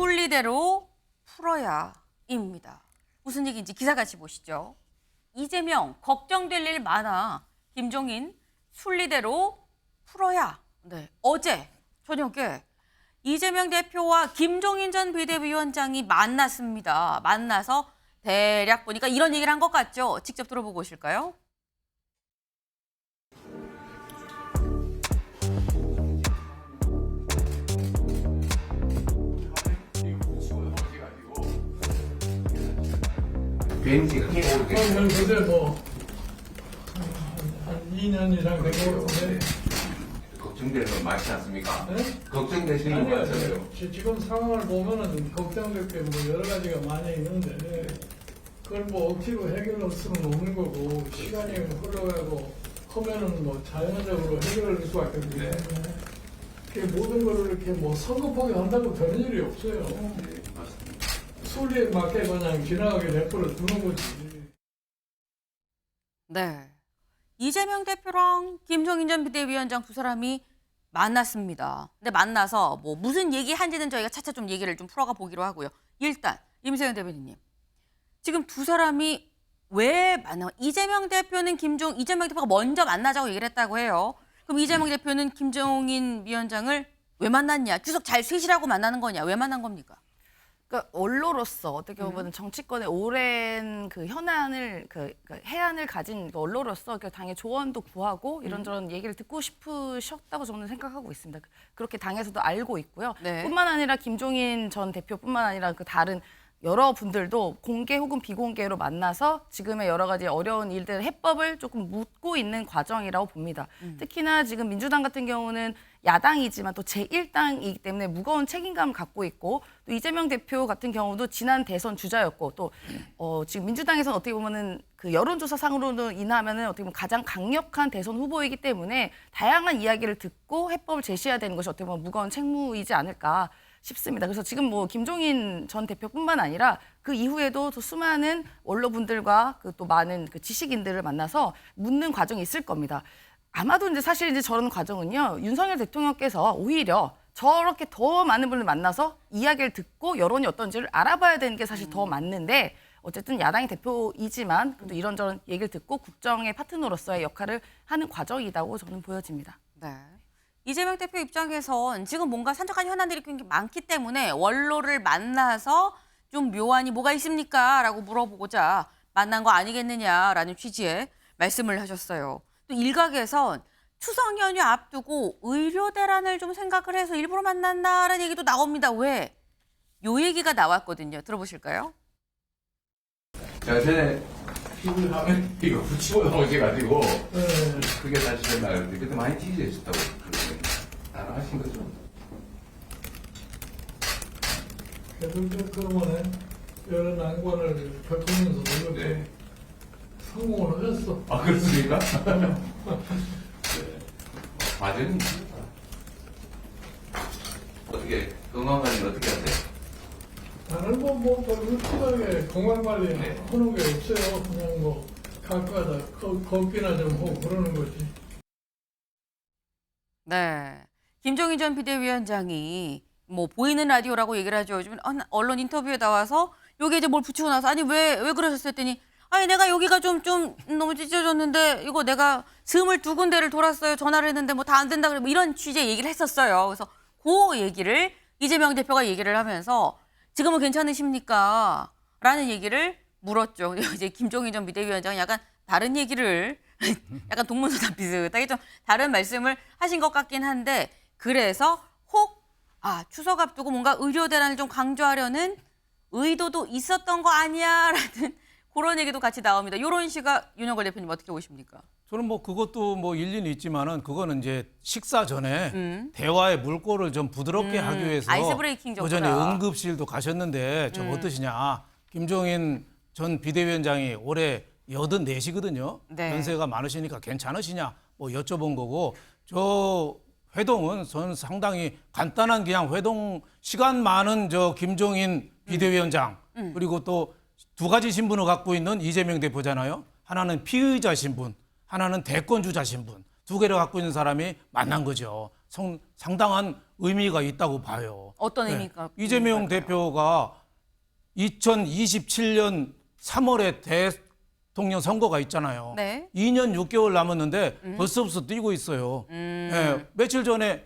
순리대로 풀어야입니다. 무슨 얘기인지 기사같이 보시죠. 이재명 걱정될 일 많아. 김종인 순리대로 풀어야. 네, 어제 저녁에 이재명 대표와 김종인 전 비대위원장이 만났습니다. 만나서 대략 보니까 이런 얘기를 한 것 같죠? 직접 들어보고 오실까요? 왠지 저는 그때 한 2년 이상 되고 걱정되는 건 많지 않습니까? 네? 걱정되시는 건 많잖아요. 아니요. 지금 상황을 보면은 걱정될 게 여러 가지가 많이 있는데 그걸 억지로 해결할 수는 없는 거고 시간이 흘러가고 하면은 자연적으로 해결할 수밖에 없기 때문에 모든 거를 이렇게 성급하게 한다고 되는 일이 없어요. 네, 맞습니다. 순리에 맞게 그냥 지나가게 내버려 두는 거지. 네. 이재명 대표랑 김종인 전 비대위원장 두 사람이 만났습니다. 근데 만나서 무슨 얘기 한지는 저희가 차차 좀 얘기를 좀 풀어가 보기로 하고요. 일단 임세현 대변인님. 지금 두 사람이 왜 이재명 대표는 이재명 대표가 먼저 만나자고 얘기를 했다고 해요. 그럼 이재명 대표는 김종인 위원장을 왜 만났냐? 추석 잘 쉬시라고 만나는 거냐? 왜 만난 겁니까? 그러니까 원로로서 어떻게 보면 정치권의 오랜 그 현안을 해안을 가진 원로로서 당의 조언도 구하고 이런저런 얘기를 듣고 싶으셨다고 저는 생각하고 있습니다. 그렇게 당에서도 알고 있고요. 네. 뿐만 아니라 김종인 전 대표뿐만 아니라 그 다른 여러 분들도 공개 혹은 비공개로 만나서 지금의 여러 가지 어려운 일들 해법을 조금 묻고 있는 과정이라고 봅니다. 특히나 지금 민주당 같은 경우는 야당이지만 또 제1당이기 때문에 무거운 책임감을 갖고 있고 또 이재명 대표 같은 경우도 지난 대선 주자였고 또 지금 민주당에서는 어떻게 보면은 그 여론조사상으로는 인하면은 어떻게 보면 가장 강력한 대선 후보이기 때문에 다양한 이야기를 듣고 해법을 제시해야 되는 것이 어떻게 보면 무거운 책무이지 않을까 싶습니다. 그래서 지금 김종인 전 대표뿐만 아니라 그 이후에도 또 수많은 원로분들과 또 많은 지식인들을 만나서 묻는 과정이 있을 겁니다. 아마도 사실 저런 과정은요, 윤석열 대통령께서 오히려 저렇게 더 많은 분을 만나서 이야기를 듣고 여론이 어떤지를 알아봐야 되는 게 사실 더 맞는데 어쨌든 야당의 대표이지만 그래도 이런저런 얘기를 듣고 국정의 파트너로서의 역할을 하는 과정이라고 저는 보여집니다. 네. 이재명 대표 입장에선 지금 뭔가 산적한 현안들이 굉장히 많기 때문에 원로를 만나서 좀 묘안이 뭐가 있습니까? 라고 물어보고자 만난 거 아니겠느냐라는 취지의 말씀을 하셨어요. 또 일각에선 추석 연휴 앞두고 의료 대란을 좀 생각을 해서 일부러 만났나라는 얘기도 나옵니다. 왜? 요 얘기가 나왔거든요. 들어보실까요? 제가 전에 피부 화면 이거 붙이고 나오셔가지고 그게 다시 전화했는데 그때 많이 찢어졌다고 그렇게 따라하신 거죠? 그러면은 여러 난관을 겪으면서 이렇게 성공을 했어. 아 그렇습니까? 네. 과정이 있습니다. 어떻게 건강관리 어떻게 하세요? 다른 루틴하게 건강관리 네. 하는 게 없어요. 그냥 가끔가다 걷기나 좀 하고 그러는 거지. 네. 김종인 전 비대위원장이 보이는 라디오라고 얘기를 하죠. 요즘 언론 인터뷰에 나와서 여기 이제 뭘 붙이고 나서 아니 왜 그러셨어요 했더니 아니 내가 여기가 좀 너무 찢어졌는데 이거 내가 22군데를 돌았어요. 전화를 했는데 다 안 된다 그래 이런 취지의 얘기를 했었어요. 그래서 그 얘기를 이재명 대표가 얘기를 하면서 지금은 괜찮으십니까? 라는 얘기를 물었죠. 이제 김종인 전 비대위원장은 약간 다른 얘기를 약간 동문서답 비슷하게 좀 다른 말씀을 하신 것 같긴 한데 그래서 추석 앞두고 뭔가 의료 대란을 좀 강조하려는 의도도 있었던 거 아니야라는 그런 얘기도 같이 나옵니다. 이런 시각 윤영걸 대표님 어떻게 보십니까? 저는 그것도 일리는 있지만은 그거는 이제 식사 전에 대화의 물꼬를 좀 부드럽게 하기 위해서 아이스 브레이킹 그 전에 정도다. 응급실도 가셨는데 좀 어떠시냐. 김종인 전 비대위원장이 올해 84시거든요. 네. 연세가 많으시니까 괜찮으시냐 여쭤본 거고 저 회동은 저는 상당히 간단한 그냥 회동 시간 많은 김종인 비대위원장 그리고 또 두 가지 신분을 갖고 있는 이재명 대표잖아요. 하나는 피의자 신분, 하나는 대권주자 신분. 두 개를 갖고 있는 사람이 만난 거죠. 상당한 의미가 있다고 봐요. 어떤 네. 의미가? 이재명 대표가 2027년 3월에 대통령 선거가 있잖아요. 네. 2년 6개월 남았는데 벌써부터 뛰고 있어요. 예, 며칠 전에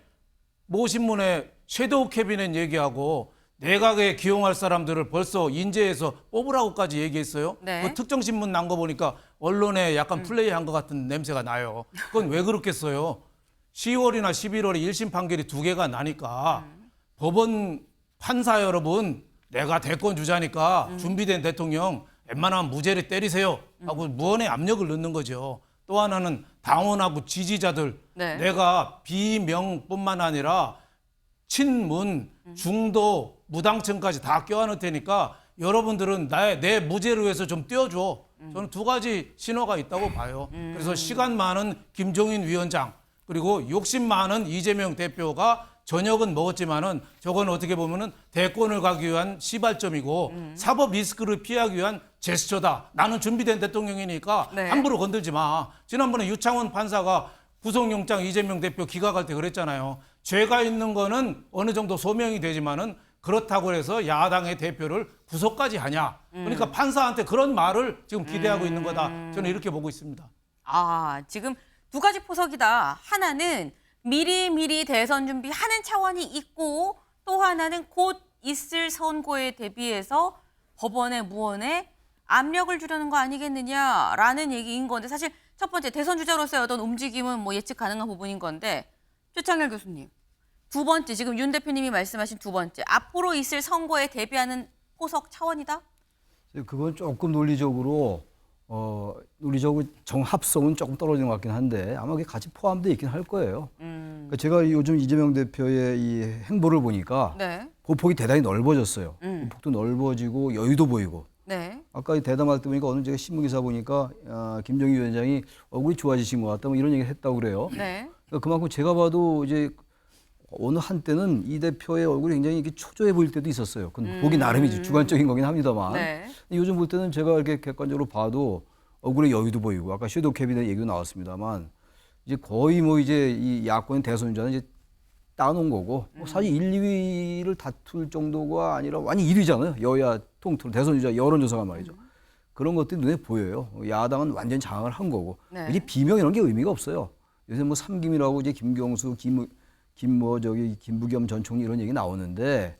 모 신문에 섀도우 캐비넷 얘기하고 내각에 기용할 사람들을 벌써 인재해서 뽑으라고까지 얘기했어요. 네. 그 특정 신문 난 거 보니까 언론에 약간 플레이한 것 같은 냄새가 나요. 그건 왜 그렇겠어요? 10월이나 11월에 1심 판결이 2개가 나니까 법원 판사 여러분 내가 대권 주자니까 준비된 대통령 웬만하면 무죄를 때리세요 하고 무언의 압력을 넣는 거죠. 또 하나는 당원하고 지지자들 네. 내가 비명뿐만 아니라 친문, 중도, 무당층까지 다 껴안을 테니까 여러분들은 내 무죄를 위해서 좀 띄워줘. 저는 2가지 신호가 있다고 봐요. 그래서 시간 많은 김종인 위원장 그리고 욕심 많은 이재명 대표가 저녁은 먹었지만은 저건 어떻게 보면은 대권을 가기 위한 시발점이고 사법 리스크를 피하기 위한 제스처다. 나는 준비된 대통령이니까 네. 함부로 건들지 마. 지난번에 유창원 판사가 구속영장 이재명 대표 기각할 때 그랬잖아요. 죄가 있는 거는 어느 정도 소명이 되지만은 그렇다고 해서 야당의 대표를 구속까지 하냐. 그러니까 판사한테 그런 말을 지금 기대하고 있는 거다. 저는 이렇게 보고 있습니다. 아, 지금 2가지 포석이다. 하나는 미리 대선 준비하는 차원이 있고 또 하나는 곧 있을 선거에 대비해서 법원에 무언에 압력을 주려는 거 아니겠느냐라는 얘기인 건데 사실 첫 번째 대선 주자로서의 어떤 움직임은 뭐 예측 가능한 부분인 건데 최창렬 교수님. 2번째 지금 윤 대표님이 말씀하신 2번째 앞으로 있을 선거에 대비하는 포석 차원이다? 그건 조금 논리적으로 정합성은 조금 떨어지는 것 같긴 한데 아마 그게 같이 포함되어 있긴 할 거예요. 그러니까 제가 요즘 이재명 대표의 이 행보를 보니까 네. 보폭이 대단히 넓어졌어요. 보폭도 넓어지고 여유도 보이고. 네. 아까 대담할 때 보니까 어느 제가 신문기사 보니까 김정희 위원장이 얼굴이 좋아지신 것 같다 뭐 이런 얘기를 했다고 그래요. 네. 그러니까 그만큼 제가 봐도 이제 어느 한때는 이 대표의 얼굴이 굉장히 이렇게 초조해 보일 때도 있었어요. 그건 보기 나름이지 주관적인 거긴 합니다만. 네. 요즘 볼 때는 제가 이렇게 객관적으로 봐도 얼굴에 여유도 보이고 아까 섀도우 캐비넷 얘기도 나왔습니다만 이제 거의 뭐 이제 이 야권 대선 주자는 이제 따놓은 거고 뭐 사실 1, 2위를 다툴 정도가 아니라 완전 1위잖아요. 여야 통틀어 대선 주자 여론조사가 말이죠. 그런 것들이 눈에 보여요. 야당은 완전 장악을 한 거고 네. 이제 비명 이런 게 의미가 없어요. 요새 뭐 삼김이라고 이제 김경수, 김부겸 전 총리 이런 얘기 나오는데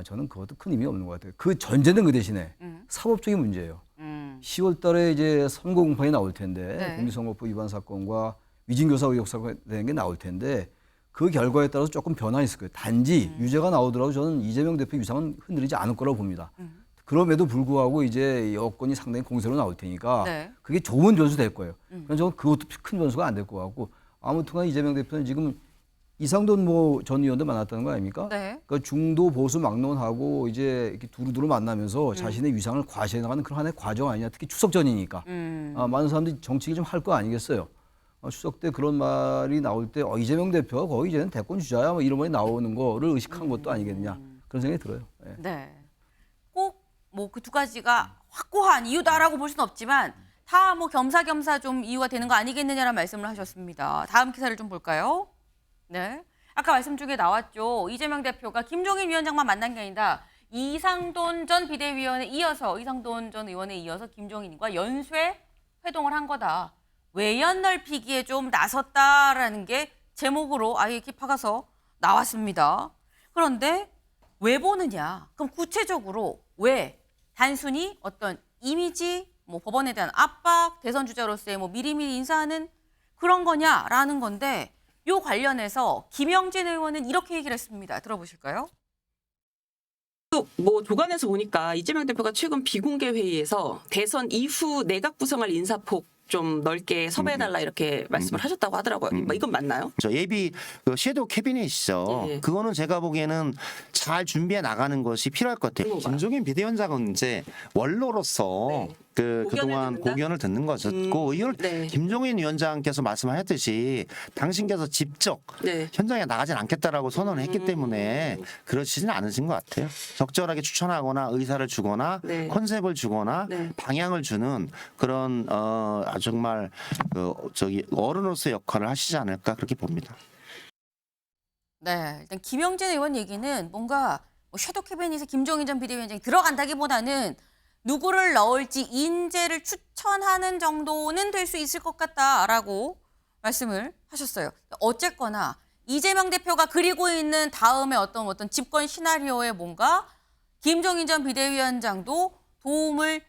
저는 그것도 큰 의미 없는 것 같아요. 그 전제는 그 대신에 사법적인 문제예요. 10월 달에 이제 선거 공판이 나올 텐데 네. 공직선거법 위반 사건과 위증교사 의혹 사건이 되는 게 나올 텐데 그 결과에 따라서 조금 변화 있을 거예요. 단지 유죄가 나오더라도 저는 이재명 대표 위상은 흔들리지 않을 거라고 봅니다. 그럼에도 불구하고 이제 여건이 상당히 공세로 나올 테니까 네. 그게 좋은 변수 될 거예요. 그래서 저는 그것도 큰 변수가 안 될 것 같고 아무튼간 이재명 대표는 지금 이상돈 뭐 전 의원도 만났다는 거 아닙니까? 네. 그러니까 중도 보수 막론하고 이제 이렇게 두루두루 만나면서 자신의 위상을 과시해 나가는 그런 하나의 과정 아니냐. 특히 추석 전이니까. 많은 사람들이 정치를 좀 할 거 아니겠어요. 추석 때 그런 말이 나올 때 이재명 대표가 거의 이제는 대권 주자야 뭐 이런 말이 나오는 거를 의식한 것도 아니겠느냐. 그런 생각이 들어요. 예. 네. 꼭 뭐 그 2가지가 확고한 이유다라고 볼 수는 없지만 다 뭐 겸사겸사 좀 이유가 되는 거 아니겠느냐라는 말씀을 하셨습니다. 다음 기사를 좀 볼까요? 네. 아까 말씀 중에 나왔죠. 이재명 대표가 김종인 위원장만 만난 게 아니다. 이상돈 전 비대위원에 이어서 이상돈 전 의원에 이어서 김종인과 연쇄 회동을 한 거다. 외연 넓히기에 좀 나섰다라는 게 제목으로 아예 이렇게 박아서 나왔습니다. 그런데 왜 보느냐? 그럼 구체적으로 왜? 단순히 어떤 이미지, 뭐 법원에 대한 압박, 대선 주자로서의 뭐 미리미리 인사하는 그런 거냐라는 건데 요 관련해서 김영진 의원은 이렇게 얘기를 했습니다. 들어보실까요? 뭐 조간에서 보니까 이재명 대표가 최근 비공개 회의에서 대선 이후 내각 구성할 인사폭 좀 넓게 섭외해달라 이렇게 말씀을 하셨다고 하더라고요. 뭐 이건 맞나요? 저 예비 그 섀도우 캐비넷이죠. 예. 그거는 제가 보기에는 잘 준비해 나가는 것이 필요할 것 같아요. 그런가요? 김종인 비대위원장은 이제 원로로서 네. 그동안 듣는다? 공연을 듣는 것이었고 이걸 네. 김종인 위원장께서 말씀하셨듯이 당신께서 직접 네. 현장에 나가진 않겠다라고 선언을 했기 때문에 그러시진 않으신 것 같아요. 적절하게 추천하거나 의사를 주거나 네. 컨셉을 주거나 네. 방향을 주는 그런 정말 어른으로서의 역할을 하시지 않을까 그렇게 봅니다. 네, 일단 김영진 의원 얘기는 뭔가 뭐 섀도우 캐비닛에 김종인 전 비대위원장이 들어간다기보다는 누구를 넣을지 인재를 추천하는 정도는 될 수 있을 것 같다라고 말씀을 하셨어요. 어쨌거나 이재명 대표가 그리고 있는 다음에 어떤 집권 시나리오에 뭔가 김종인 전 비대위원장도 도움을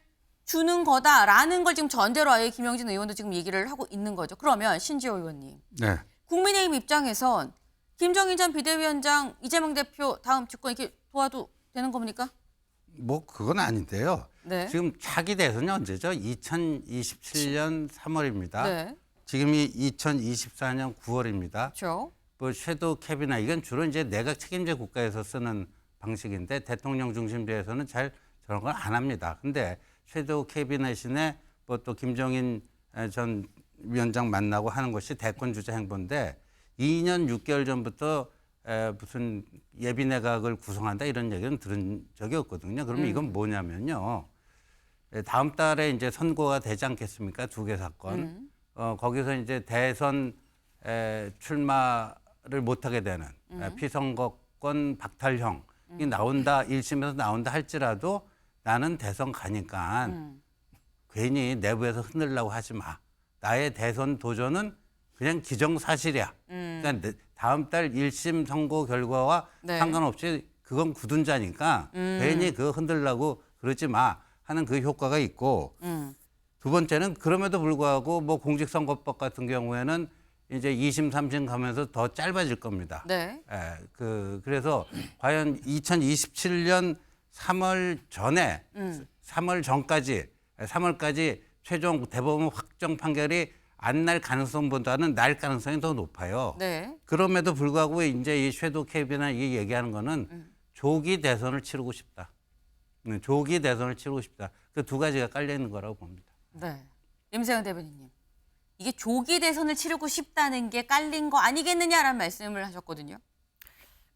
주는 거다라는 걸 지금 전제로 아예 김영진 의원도 지금 얘기를 하고 있는 거죠. 그러면 신지호 의원님, 네. 국민의힘 입장에선 김종인 전 비대위원장, 이재명 대표 다음 집권 이렇게 도와도 되는 겁니까? 뭐 그건 아닌데요. 네. 지금 차기 대선이 언제죠? 2027년 3월입니다. 네. 지금이 2024년 9월입니다. 그렇죠. 뭐 섀도우 캐비나 이건 주로 이제 내각 책임제 국가에서 쓰는 방식인데 대통령 중심제에서는 잘 저런 걸 안 합니다. 근데 섀도우 캐비넷이네 뭐 또 김종인 전 위원장 만나고 하는 것이 대권 주자 행보인데 2년 6개월 전부터 무슨 예비 내각을 구성한다 이런 얘기는 들은 적이 없거든요. 그러면 이건 뭐냐면요. 다음 달에 이제 선고가 되지 않겠습니까? 2개 사건. 거기서 이제 대선 출마를 못하게 되는 피선거권 박탈형이 나온다, 1심에서 나온다 할지라도 나는 대선 가니까 괜히 내부에서 흔들려고 하지 마. 나의 대선 도전은 그냥 기정사실이야. 그러니까 다음 달 1심 선고 결과와 네. 상관없이 그건 굳은 자니까 괜히 그거 흔들려고 그러지 마 하는 그 효과가 있고 두 번째는 그럼에도 불구하고 뭐 공직선거법 같은 경우에는 이제 2심, 3심 가면서 더 짧아질 겁니다. 네. 그래서 과연 2027년 3월 전에 3월 전까지 3월까지 최종 대법원 확정 판결이 안 날 가능성보다는 날 가능성이 더 높아요. 네. 그럼에도 불구하고 이제 이 섀도우 캐비나 이 얘기하는 거는 조기 대선을 치르고 싶다. 조기 대선을 치르고 싶다. 그 두 가지가 깔려 있는 거라고 봅니다. 네. 임세영 대변인님, 이게 조기 대선을 치르고 싶다는 게 깔린 거 아니겠느냐라는 말씀을 하셨거든요.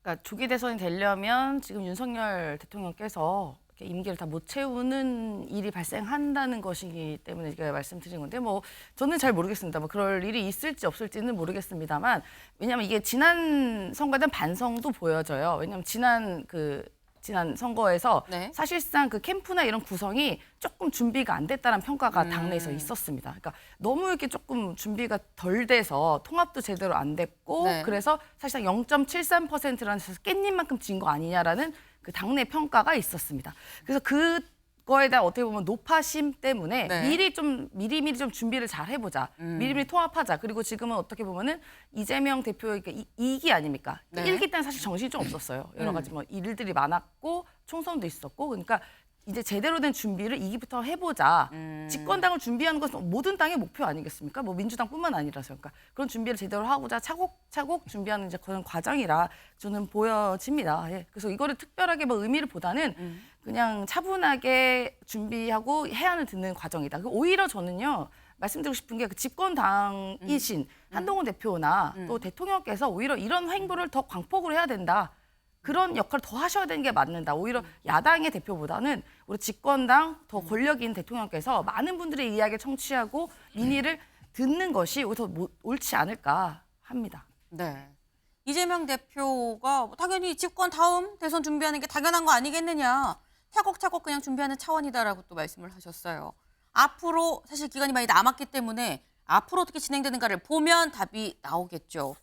그러니까 조기 대선이 되려면 지금 윤석열 대통령께서 이렇게 임기를 다 못 채우는 일이 발생한다는 것이기 때문에 제가 말씀드린 건데 뭐 저는 잘 모르겠습니다. 뭐 그럴 일이 있을지 없을지는 모르겠습니다만 왜냐하면 이게 지난 선거에 대한 반성도 보여져요. 왜냐하면 지난 선거에서 네. 사실상 그 캠프나 이런 구성이 조금 준비가 안 됐다는 평가가 당내에서 있었습니다. 그러니까 너무 이렇게 조금 준비가 덜 돼서 통합도 제대로 안 됐고 네. 그래서 사실상 0.73%라는 데서 깻잎만큼 진 거 아니냐라는 그 당내 평가가 있었습니다. 그래서 그거에 대한 어떻게 보면 노파심 때문에 네. 미리미리 좀 준비를 잘 해보자. 미리미리 통합하자. 그리고 지금은 어떻게 보면은 이재명 대표의 2기 아닙니까? 네. 1기 때는 사실 정신이 좀 없었어요. 여러 가지 뭐 일들이 많았고 총선도 있었고 그러니까 이제 제대로 된 준비를 2기부터 해보자. 집권당을 준비하는 것은 모든 당의 목표 아니겠습니까? 뭐 민주당뿐만 아니라서 그러니까 그런 준비를 제대로 하고자 차곡차곡 준비하는 이제 그런 과정이라 저는 보여집니다. 예. 그래서 이거를 특별하게 뭐 의미를 보다는 그냥 차분하게 준비하고 해안을 듣는 과정이다. 오히려 저는요. 말씀드리고 싶은 게 그 집권당이신 한동훈 대표나 또 대통령께서 오히려 이런 행보를 더 광폭으로 해야 된다. 그런 역할을 더 하셔야 되는 게 맞는다. 오히려 야당의 대표보다는 우리 집권당 더 권력 있는 대통령께서 많은 분들의 이야기를 청취하고 민의를 듣는 것이 더 옳지 않을까 합니다. 네. 이재명 대표가 당연히 집권 다음 대선 준비하는 게 당연한 거 아니겠느냐. 차곡차곡 그냥 준비하는 차원이다라고 또 말씀을 하셨어요. 앞으로 사실 기간이 많이 남았기 때문에 앞으로 어떻게 진행되는가를 보면 답이 나오겠죠.